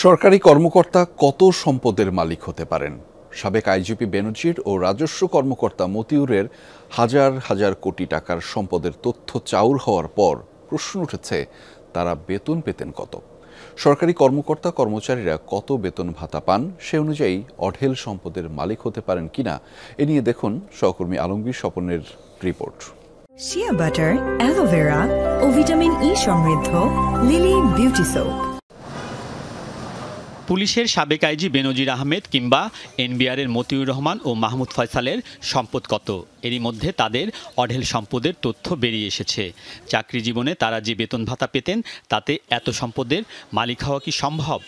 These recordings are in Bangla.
সরকারি কর্মকর্তা কত সম্পদের মালিক হতে পারেন? সাবেক আইজিপি বেনজির ও রাজস্ব কর্মকর্তা মতিউরের হাজার হাজার কোটি টাকার সম্পদের তথ্য চাউর হওয়ার পর প্রশ্ন উঠেছে, তারা বেতন পেতেন কত? সরকারি কর্মকর্তা কর্মচারীরা কত বেতন ভাতা পান, সে অনুযায়ী অঢেল সম্পদের মালিক হতে পারেন কিনা এ নিয়ে দেখুন সহকর্মী আলমগীর স্বপনের রিপোর্ট। শিয়া বাটার, অ্যালোভেরা ও ভিটামিন ই সমৃদ্ধ লিলি বিউটি সোপ। পুলিশের সাবেক আইজি বেনজির আহমেদ কিংবা এনবিআরের মতিউর রহমান ও মাহমুদ ফয়সালের সম্পদ কত? এরই মধ্যে তাদের অঢেল সম্পদের তথ্য বেরিয়ে এসেছে। চাকরি জীবনে তারা যে বেতন ভাতা পেতেন, তাতে এত সম্পদের মালিক হওয়া কি সম্ভব?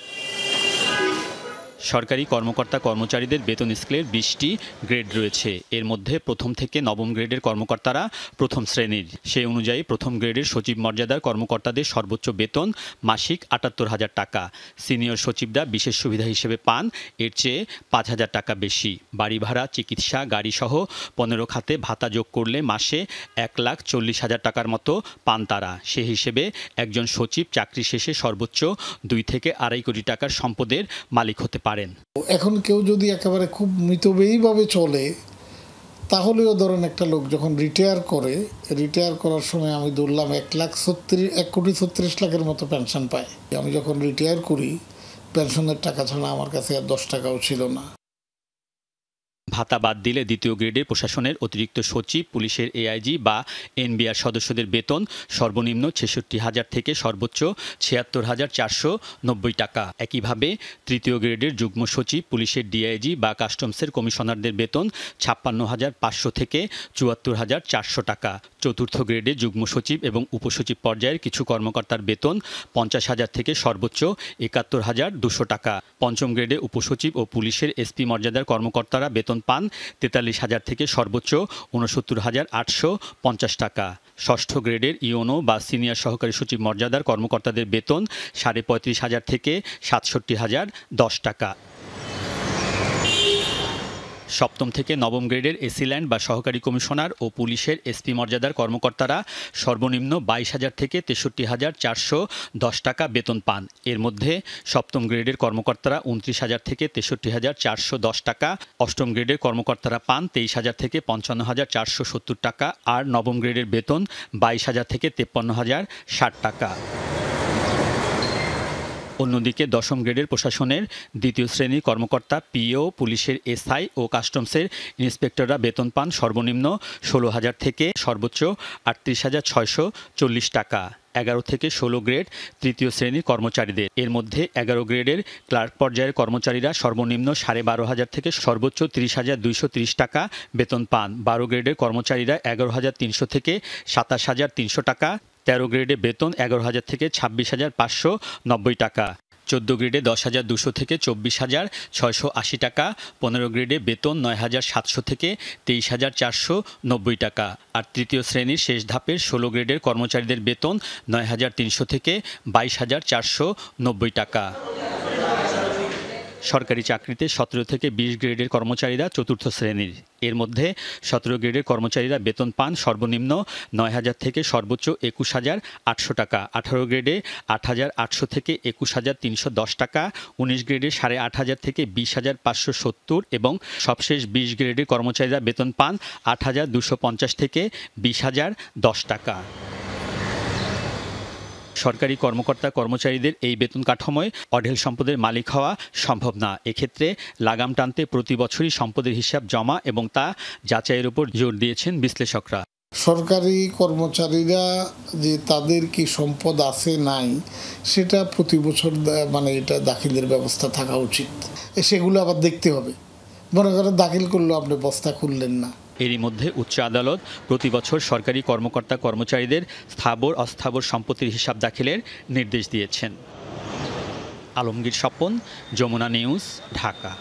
সরকারি কর্মকর্তা কর্মচারীদের বেতন স্কেলের 20টি গ্রেড রয়েছে। এর মধ্যে প্রথম থেকে নবম গ্রেডের কর্মকর্তারা প্রথম শ্রেণীর। সেই অনুযায়ী প্রথম গ্রেডের সচিব মর্যাদার কর্মকর্তাদের সর্বোচ্চ বেতন মাসিক ৭৮,০০০ টাকা। সিনিয়র সচিবরা বিশেষ সুবিধা হিসেবে পান এর চেয়ে ৫,০০০ টাকা বেশি। বাড়ি ভাড়া, চিকিৎসা, গাড়িসহ ১৫ খাতে ভাতা যোগ করলে মাসে ১,৪০,০০০ টাকার মতো পান তারা। সে হিসেবে একজন সচিব চাকরি শেষে সর্বোচ্চ ২ থেকে ২.৫ কোটি টাকার সম্পদের মালিক হতে পারেন। এখন কেউ যদি একেবারে খুব মিতব্যয়ীভাবে চলে, তাহলেও ধরেন একটা লোক যখন রিটায়ার করার সময় আমি ধরলাম ১,৩৬,০০,০০০ মতো পেনশন পায়। আমি যখন রিটায়ার করি, পেনশনের টাকা ছাড়া আমার কাছে আর ১০ টাকাও ছিল না। ভাতা বাদ দিলে দ্বিতীয় গ্রেডের প্রশাসনের অতিরিক্ত সচিব, পুলিশের এআইজি বা এনবিআর সদস্যদের বেতন সর্বনিম্ন ৬৬,০০০ থেকে সর্বোচ্চ ৭৬,৪৯০ টাকা। একইভাবে তৃতীয় গ্রেডের যুগ্ম সচিব, পুলিশের ডিআইজি বা কাস্টমসের কমিশনারদের বেতন ৫৬,৫০০ থেকে ৭৪,৪০০ টাকা। চতুর্থ গ্রেডে যুগ্ম সচিব এবং উপসচিব পর্যায়ের কিছু কর্মকর্তার বেতন ৫০,০০০ থেকে সর্বোচ্চ ৭১,২০০ টাকা। পঞ্চম গ্রেডে উপসচিব ও পুলিশের এসপি মর্যাদার কর্মকর্তারা বেতন পান ৪৩,০০০ থেকে সর্বোচ্চ ৬৯,৮৫০ টাকা। ষষ্ঠ গ্রেডের ইওনো বা সিনিয়র সহকারী সচিব মর্যাদার কর্মকর্তাদের বেতন ৩৫,৫০০ থেকে ৬৭,০১০ টাকা। সপ্তম থেকে নবম গ্রেডের এসিল্যান্ড বা সহকারী কমিশনার ও পুলিশের এসপি মর্যাদার কর্মকর্তারা সর্বনিম্ন ২২,০০০ থেকে ৬৩,৪১০ টাকা বেতন পান। এর মধ্যে সপ্তম গ্রেডের কর্মকর্তারা ২৯,০০০ থেকে ৬৩,৪১০ টাকা, অষ্টম গ্রেডের কর্মকর্তারা পান ২৩,০০০ থেকে ৫৫,৪৭০ টাকা, আর নবম গ্রেডের বেতন ২২,০০০ থেকে ৫৩,০৬০ টাকা। অন্যদিকে দশম গ্রেডের প্রশাসনের দ্বিতীয় শ্রেণীর কর্মকর্তা, পিও, পুলিশের এসআই ও কাস্টমসের ইন্সপেক্টররা বেতন পান সর্বনিম্ন ১৬,০০০ থেকে সর্বোচ্চ ৩৮,৬৪০ টাকা। ১১ থেকে ১৬ গ্রেড তৃতীয় শ্রেণীর কর্মচারীদের। এর মধ্যে ১১ গ্রেডের ক্লার্ক পর্যায়ের কর্মচারীরা সর্বনিম্ন ১২,৫০০ থেকে সর্বোচ্চ ৩০,২৩০ টাকা বেতন পান। ১২ গ্রেডের কর্মচারীরা ১১,৩০০ থেকে ২৭,৩০০ টাকা। ১৩ গ্রেডে বেতন ১১,০০০ থেকে ২৬,৫৯০ টাকা। ১৪ গ্রেডে ১০,২০০ থেকে ২৪,৬৮০ টাকা। ১৫ গ্রেডে বেতন ৯,৭০০ থেকে ২৩,৪৯০ টাকা। আর তৃতীয় শ্রেণীর শেষ ধাপের ১৬ গ্রেডের কর্মচারীদের বেতন ৯,৩০০ থেকে ২২,৪৯০ টাকা। সরকারি চাকরিতে ১৭ থেকে ২০ গ্রেডের কর্মচারীরা চতুর্থ শ্রেণীর। এর মধ্যে ১৭ গ্রেডের কর্মচারীরা বেতন পান সর্বনিম্ন ৯,০০০ থেকে সর্বোচ্চ ২১,৮০০ টাকা। ১৮ গ্রেডে ৮,৮০০ থেকে ২১,৩১০ টাকা। ১৯ গ্রেডে ৮,৫০০ থেকে ২০,৫৭০ এবং সবশেষ ২০ গ্রেডের কর্মচারীরা বেতন পান ৮,২৫০ থেকে ২০,০১০ টাকা। সরকারি কর্মকর্তা কর্মচারীদের এই বেতন কাঠামোয় অঢেল সম্পদের মালিক হওয়া সম্ভব না। এক্ষেত্রে লাগাম টানতে প্রতি বছরই সম্পদের হিসাব জমা এবং তা যাচাইয়ের উপর জোর দিয়েছেন বিশ্লেষকরা। সরকারি কর্মচারীরা যে তাদের কি সম্পদ আছে নাই, সেটা প্রতি বছর এটা দাখিলের ব্যবস্থা থাকা উচিত। সেগুলো আবার দেখতে হবে। মনে করেন দাখিল করলেও আপনি বস্তা খুললেন না। এরই মধ্যে উচ্চ আদালত প্রতি বছর সরকারি কর্মকর্তা কর্মচারীদের স্থাবর অস্থাবর সম্পত্তির হিসাব দাখিলের নির্দেশ দিয়েছেন। আলমগীর স্বপন, যমুনা নিউজ, ঢাকা।